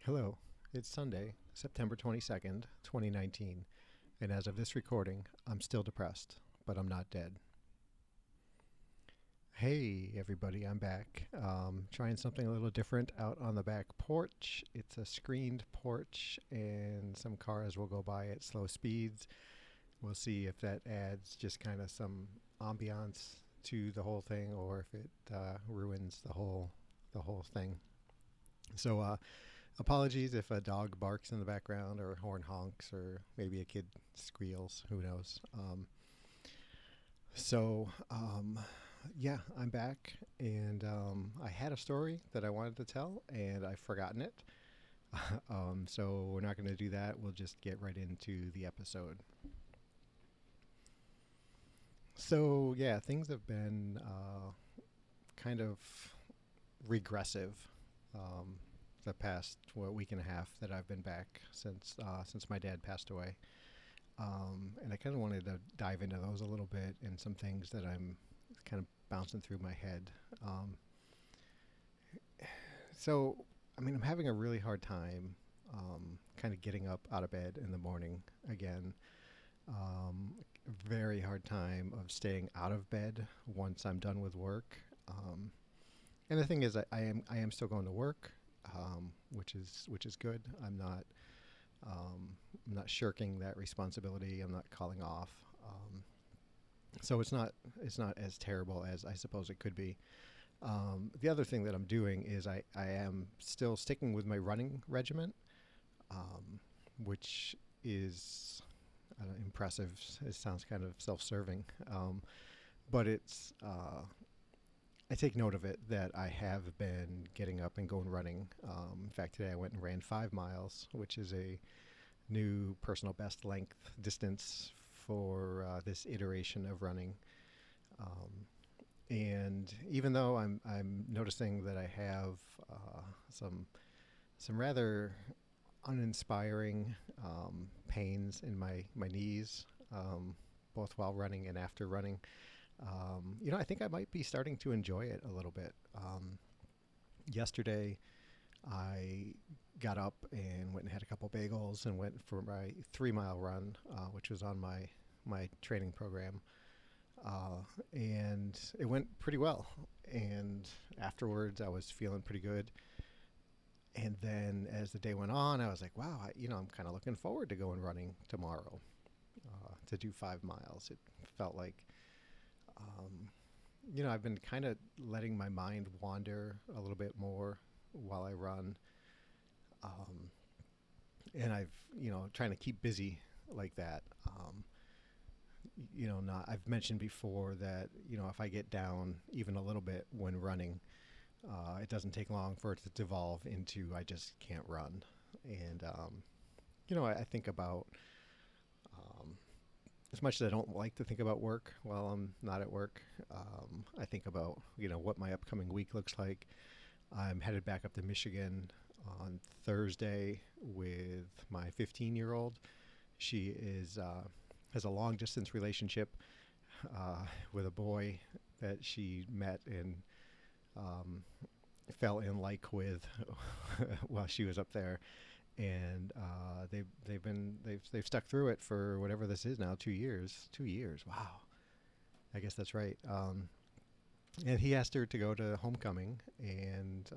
Hello, it's Sunday, September 22nd, 2019, and as of this recording, I'm still depressed, but I'm not dead. Hey, everybody, I'm back. Trying something a little different out on the back porch. It's a screened porch, and some cars will go by at slow speeds. We'll see if that adds just kind of some ambiance to the whole thing, or if it ruins the whole thing. So, apologies if a dog barks in the background or a horn honks or maybe a kid squeals. Who knows? So, yeah, I'm back, and I had a story that I wanted to tell, and I've forgotten it. So we're not going to do that. We'll just get right into the episode. So yeah, things have been kind of regressive um, the past week and a half that I've been back since my dad passed away. And I kind of wanted to dive into those a little bit and some things that I'm kind of bouncing through my head. Um, so, I mean, I'm having a really hard time kind of getting up out of bed in the morning again. Um, Very hard time of staying out of bed once I'm done with work. And the thing is, I am still going to work, which is good. I'm not shirking that responsibility. I'm not calling off. So it's not as terrible as I suppose it could be. The other thing that I'm doing is I am still sticking with my running regimen, which is impressive. It sounds kind of self-serving, but I take note of it that I have been getting up and going running. In fact, today I went and ran 5 miles, which is a new personal best length distance for this iteration of running. Um, and even though I'm noticing that I have some rather uninspiring pains in my knees, both while running and after running, I think I might be starting to enjoy it a little bit. Yesterday, I got up and went and had a couple bagels and went for my 3 mile run, which was on my training program, and it went pretty well. And afterwards, I was feeling pretty good. And then as the day went on, I was like, wow, I'm kind of looking forward to going running tomorrow to do 5 miles. It felt like, um, I've been kind of letting my mind wander a little bit more while I run. Um, and trying to keep busy like that. Not, I've mentioned before that, if I get down even a little bit when running, it doesn't take long for it to devolve into I just can't run. And, I think about, um, as much as I don't like to think about work while I'm not at work, I think about, what my upcoming week looks like. I'm headed back up to Michigan on Thursday with my 15-year-old. She has a long distance relationship with a boy that she met and um, fell in like with while she was up there, and they've stuck through it for whatever this is now, 2 years. 2 years, wow. I guess that's right. And he asked her to go to homecoming, and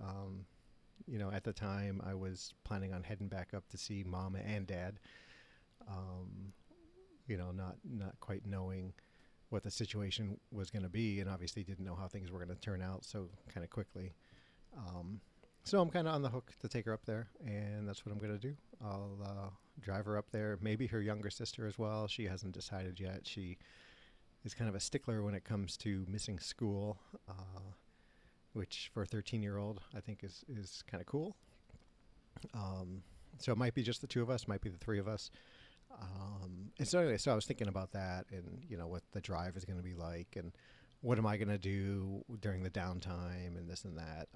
at the time I was planning on heading back up to see mom and dad. Um, not quite knowing what the situation was going to be, and obviously didn't know how things were going to turn out so kind of quickly. Um, so I'm kind of on the hook to take her up there, and that's what I'm going to do. I'll drive her up there, maybe her younger sister as well. She hasn't decided yet. She is kind of a stickler when it comes to missing school, which for a 13-year-old I think is kind of cool. Um, so it might be just the two of us, might be the three of us. And so anyway, so I was thinking about that, and what the drive is going to be like, and what am I going to do during the downtime, and this and that.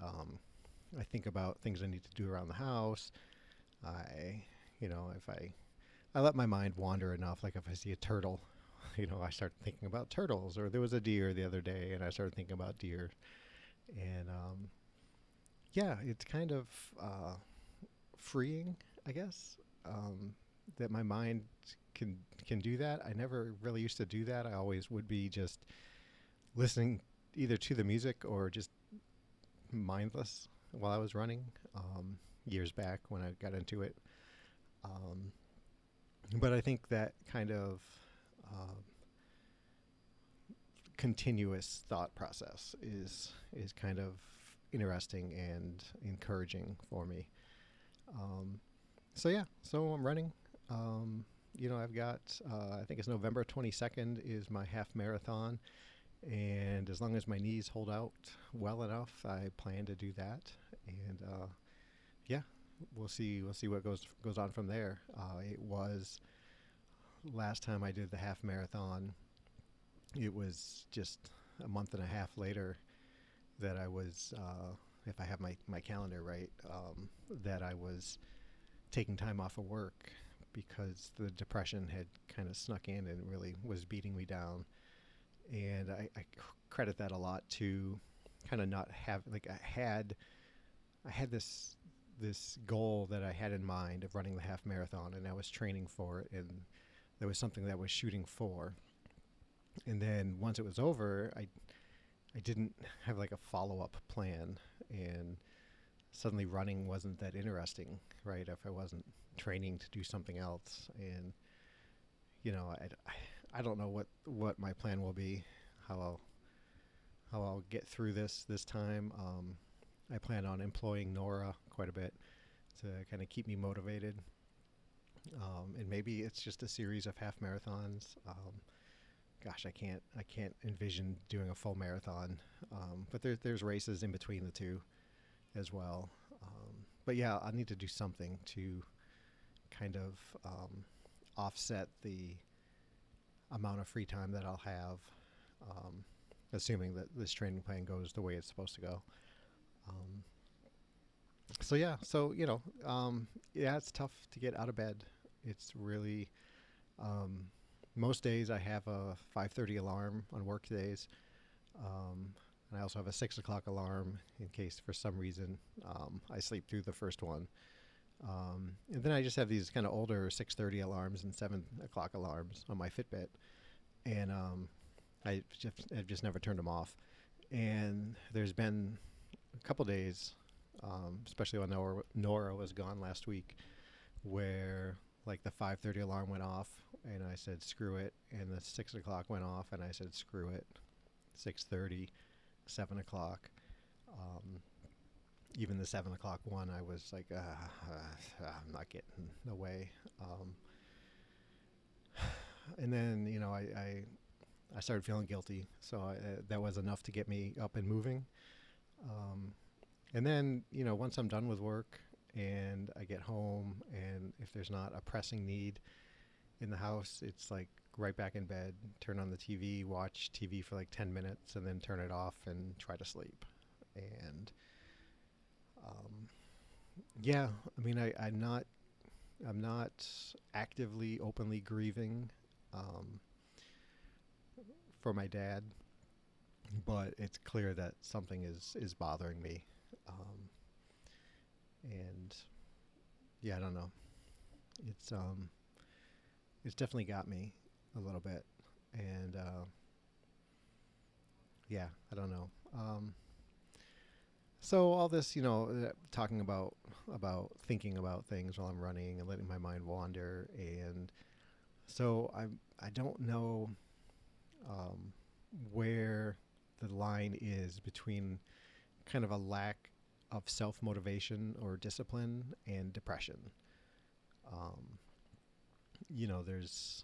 I think about things I need to do around the house. I, if I let my mind wander enough, like if I see a turtle, I start thinking about turtles. Or there was a deer the other day, and I started thinking about deer. And yeah, it's kind of freeing, I guess. That my mind can can do that. I never really used to do that. I always would be just listening either to the music or just mindless while I was running. Years back when I got into it, um, but I think that kind of uh, continuous thought process is kind of interesting and encouraging for me. Um, so yeah, so I'm running. Um, I've got I think it's November 22nd is my half marathon, and as long as my knees hold out well enough, I plan to do that. And yeah, we'll see what goes on from there. It was last time I did the half marathon. It was just a month and a half later that I was, if I have my calendar right, that I was taking time off of work because the depression had kind of snuck in and really was beating me down. And I credit that a lot to kind of not have like I had this goal that I had in mind of running the half marathon, and I was training for it, and there was something that I was shooting for. And then once it was over, I didn't have like a follow up plan, and suddenly running wasn't that interesting, right? If I wasn't training to do something else, and I don't know what my plan will be, how I'll get through this time. I plan on employing Nora quite a bit to kind of keep me motivated, and maybe it's just a series of half marathons. Gosh, I can't envision doing a full marathon, but there's races in between the two as well. But yeah, I need to do something to kind of offset the amount of free time that I'll have, um, assuming that this training plan goes the way it's supposed to go. Um, so yeah, yeah, it's tough to get out of bed. It's really um, most days I have a 5:30 alarm on work days, and I also have a 6 o'clock alarm in case for some reason I sleep through the first one. And then I just have these kind of older 6:30 alarms and 7 o'clock alarms on my Fitbit, and I've just never turned them off. And there's been a couple days, especially when Nora was gone last week, where like the 5:30 alarm went off, and I said screw it, and the 6 o'clock went off, and I said screw it. 6:30, 7 o'clock. Um, Even the 7 o'clock one, I was like, I'm not getting away. And then I started feeling guilty, so that was enough to get me up and moving. Um, and then once I'm done with work and I get home, and if there's not a pressing need in the house, it's like right back in bed, turn on the TV, watch TV for like 10 minutes, and then turn it off and try to sleep. And um, yeah, I mean, I'm not actively, openly grieving um, for my dad, but it's clear that something is bothering me, um, and yeah, I don't know. It's it's definitely got me a little bit, and yeah, I don't know. So all this, talking about thinking about things while I'm running and letting my mind wander, and so I don't know um, where the line is between kind of a lack of self motivation or discipline and depression. Um, there's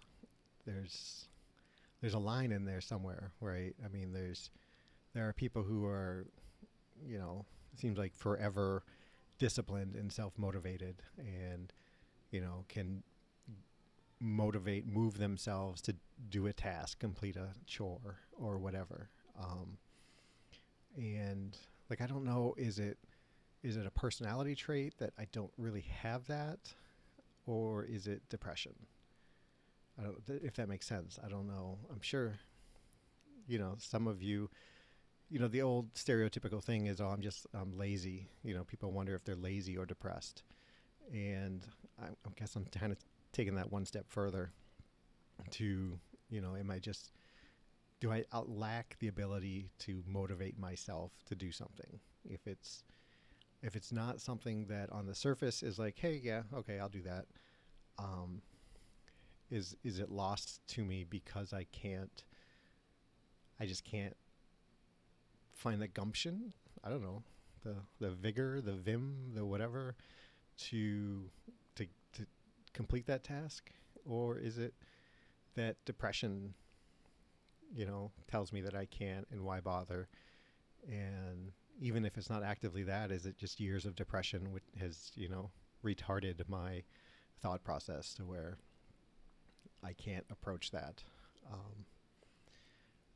there's a line in there somewhere, right? I mean, there are people who are, it seems like forever disciplined and self motivated, and can move themselves to do a task, complete a chore or whatever. Um, and like I don't know, is it a personality trait that I don't really have that, or is it depression? I don't if that makes sense. I don't know. I'm sure some of you, the old stereotypical thing is, oh, I'm lazy. People wonder if they're lazy or depressed, And I guess I'm kind of taking that one step further to, am I just, do I lack the ability to motivate myself to do something? If it's if it's not something that on the surface is like, hey, yeah, okay, I'll do that. Um, is it lost to me because I just can't find the gumption? I don't know, the vigor, the vim, the whatever to to to complete that task, or is it that depression, tells me that I can't, and why bother? And even if it's not actively that, is it just years of depression which has, retarded my thought process to where I can't approach that? Um,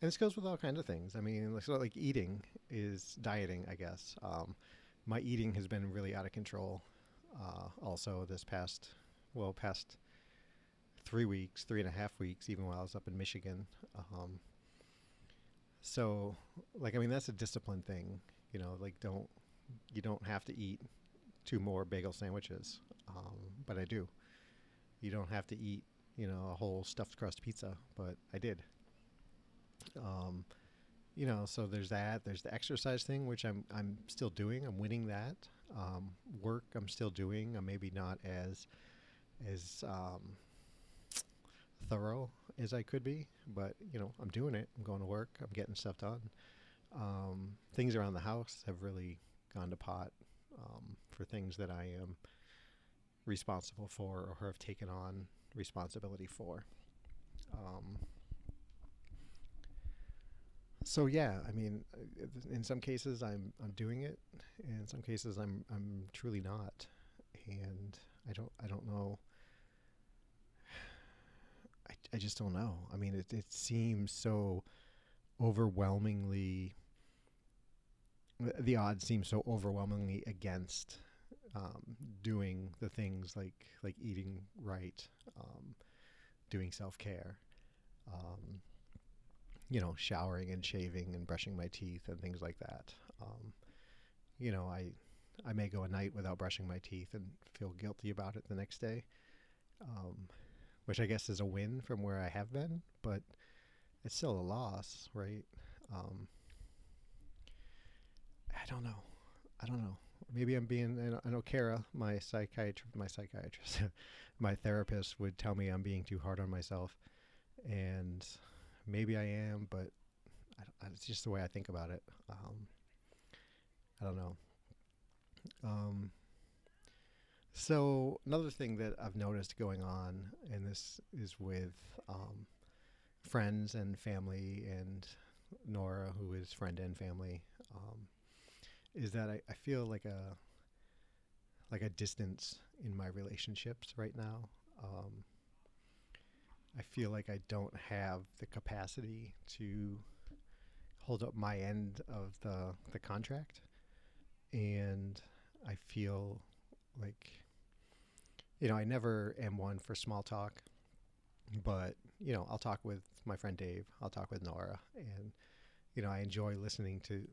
and this goes with all kinds of things. I mean, like eating is dieting, I guess. My eating has been really out of control. Also, this past 3 weeks, 3.5 weeks, even while I was up in Michigan. Um, so, like, I mean, that's a discipline thing. Like, you don't have to eat two more bagel sandwiches, but I do. You don't have to eat, a whole stuffed crust pizza, but I did. Um, so there's that. There's the exercise thing, which I'm still doing. I'm winning that. Work, I'm still doing. I'm maybe not as thorough as I could be, but I'm doing it. I'm going to work. I'm getting stuff done. Things around the house have really gone to pot, for things that I am responsible for or have taken on responsibility for. Um, so yeah, I mean, in some cases I'm doing it, and in some cases I'm truly not, and I don't know. I just don't know. I mean, it seems so overwhelmingly. The odds seem so overwhelmingly against, doing the things like eating right, um, doing self care, um, showering and shaving and brushing my teeth and things like that. Um, I may go a night without brushing my teeth and feel guilty about it the next day, um, which I guess is a win from where I have been, but it's still a loss, right? Um, I don't know. I don't know. Maybe I'm being. I know Kara, my psychiatrist, my therapist would tell me I'm being too hard on myself, and maybe I am, but it's just the way I think about it. I don't know. Um, so another thing that I've noticed going on, and this is with, friends and family, and Nora, who is friend and family, is that I feel like a distance in my relationships right now. Um, I feel like I don't have the capacity to hold up my end of the contract, and I feel like, I never am one for small talk, but I'll talk with my friend Dave, I'll talk with Nora, and I enjoy listening to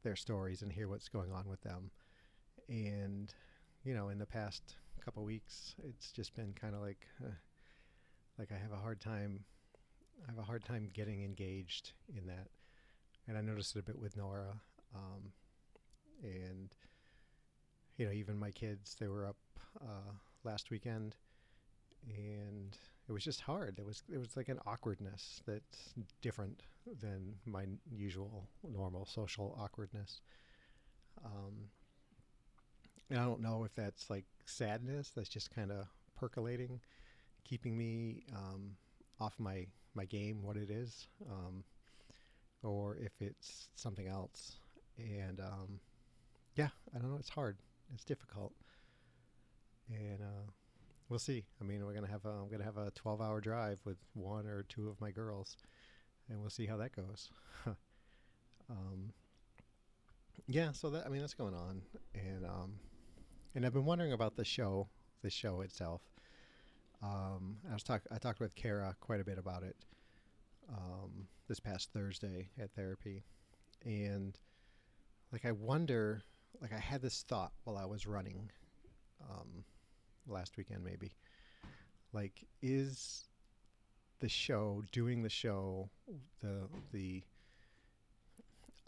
their stories and hear what's going on with them. And in the past couple weeks, it's just been kind of like I have a hard time. I have a hard time getting engaged in that, and I noticed it a bit with Nora. And even my kids, they were up, last weekend, and it was just hard. It was like an awkwardness that's different than my usual normal social awkwardness. Um, and I don't know if that's like sadness that's just kind of percolating, keeping me, off my game, what it is, or if it's something else. And yeah, I don't know. It's hard. It's difficult, and we'll see. I mean, I'm gonna have a 12-hour drive with one or two of my girls, and we'll see how that goes. um, yeah, so that's going on, and I've been wondering about the show itself. I talked with Kara quite a bit about it, this past Thursday at therapy, and like I wonder, like I had this thought while I was running. Um, last weekend maybe. Like, is doing the show, the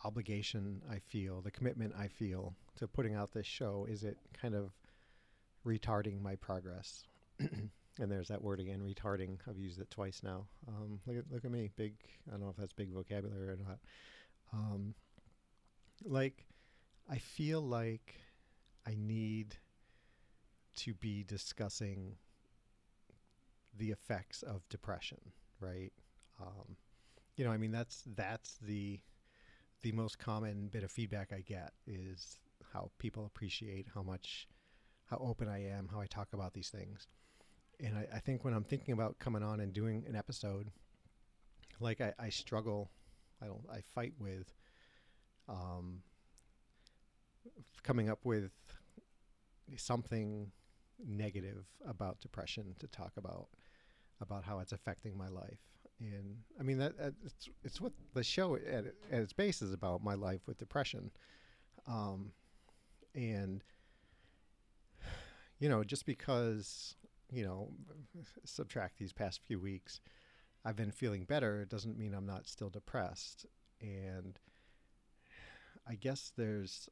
obligation I feel, the commitment I feel to putting out this show, is it kind of retarding my progress? And there's that word again, retarding. I've used it twice now. Look at me, big. I don't know if that's big vocabulary or not. Um, like, I feel like I need to be discussing the effects of depression, right? Um, I mean, that's the most common bit of feedback I get is how people appreciate how open I am, how I talk about these things. And I think when I'm thinking about coming on and doing an episode, like I struggle, I fight with um, coming up with something negative about depression to talk about how it's affecting my life. And I mean it's what the show at its base is about, my life with depression. Um, and just because subtract these past few weeks, I've been feeling better, it doesn't mean I'm not still depressed. And I guess there's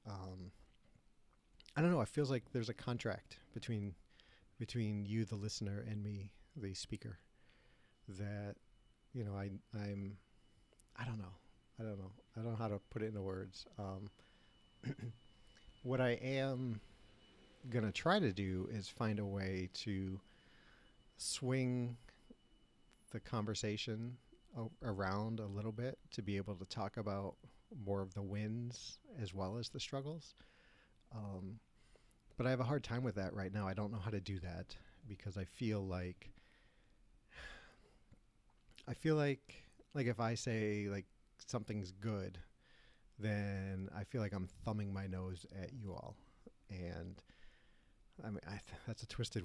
I don't know, it feels like there's a contract between you, the listener, and me, the speaker, that I'm I don't know. I don't know how to put it into words. What I am gonna try to do is find a way to swing the conversation around a little bit to be able to talk about more of the wins as well as the struggles. Um, but I have a hard time with that right now. I don't know how to do that because I feel like if I say like something's good, then I feel like I'm thumbing my nose at you all. And I mean, that's a twisted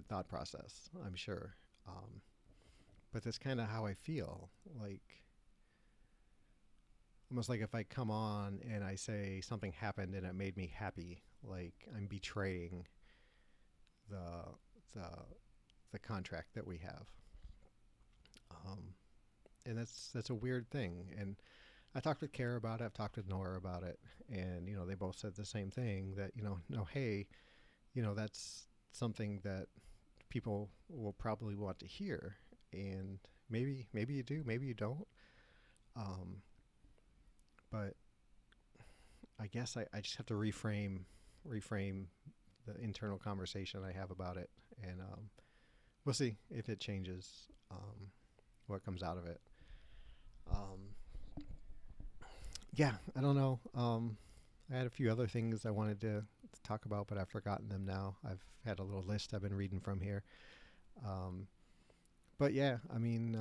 thought process, I'm sure. Um, but that's kind of how I feel. Like, almost like if I come on and I say something happened and it made me happy, like I'm betraying the the the contract that we have. Um, and that's a weird thing. And I talked with Kara about it. I've talked with Nora about it, and they both said the same thing, that no, hey, that's something that people will probably want to hear, and maybe you do, maybe you don't. Um, but I guess I just have to reframe the internal conversation I have about it, and we'll see if it changes, what comes out of it. Um, yeah, I don't know. I had a few other things I wanted to talk about, but I've forgotten them now. I've had a little list I've been reading from here. Um, but yeah, I mean,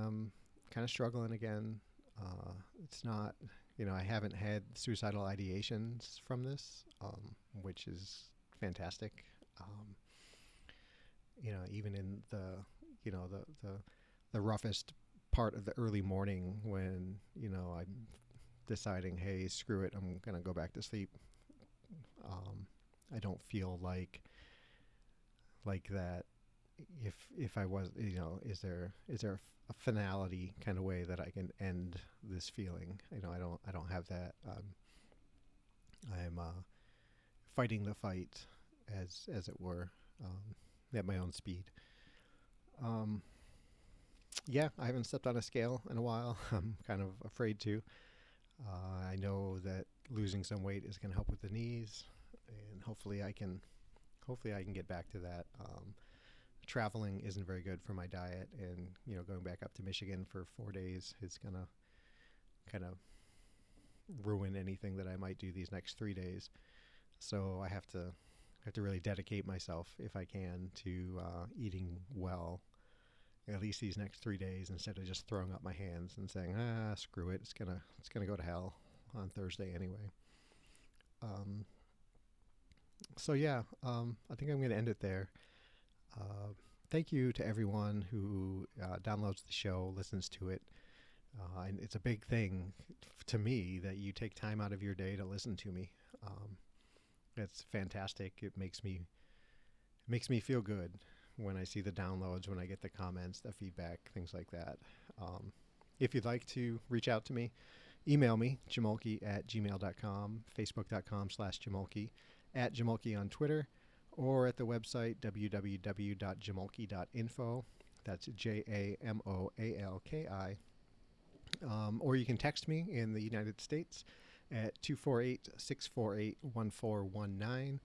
kind of struggling again. It's not, I haven't had suicidal ideations from this, which is fantastic. Um, even in the roughest part of the early morning when, I'm deciding, hey, screw it, I'm going to go back to sleep. I don't feel like that. If I was, is there a finality kind of way that I can end this feeling? I don't have that. I'm fighting the fight, as it were, at my own speed. Um, yeah, I haven't stepped on a scale in a while. I'm kind of afraid to. I know that losing some weight is going to help with the knees, and hopefully I can get back to that. Traveling isn't very good for my diet, and going back up to Michigan for 4 days is going to kind of ruin anything that I might do these next 3 days. So I have to really dedicate myself, if I can, to eating well at least these next 3 days, instead of just throwing up my hands and saying, screw it, it's gonna go to hell on Thursday anyway. Um, so yeah, I think I'm gonna end it there. Uh, Thank you to everyone who downloads the show, listens to it. And it's a big thing to me that you take time out of your day to listen to me. It's fantastic. It makes me feel good when I see the downloads, when I get the comments, the feedback, things like that. If you'd like to reach out to me, email me, jamulki@gmail.com, facebook.com/jamulki, @jamulki on Twitter, or at the website www.jamulki.info. That's JAMOALKI. Or you can text me in the United States at 248-648-1419.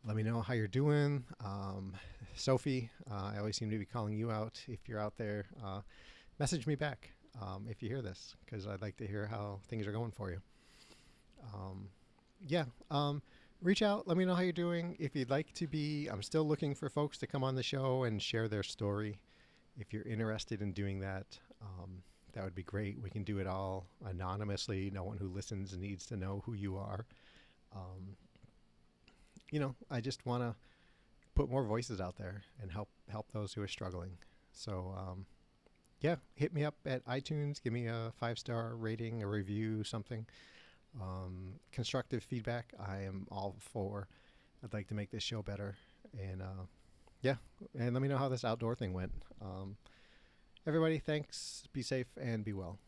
Let me know how you're doing. Sophie, I always seem to be calling you out. If you're out there, message me back if you hear this, because I'd like to hear how things are going for you. Yeah, reach out. Let me know how you're doing. If you'd like to be, I'm still looking for folks to come on the show and share their story. If you're interested in doing that, that would be great. We can do it all anonymously. No one who listens needs to know who you are. I just want to put more voices out there and help those who are struggling. So, yeah, hit me up at iTunes. Give me a 5-star rating, a review, something. Constructive feedback, I am all for. I'd like to make this show better. And, yeah, and let me know how this outdoor thing went. Everybody, thanks. Be safe and be well.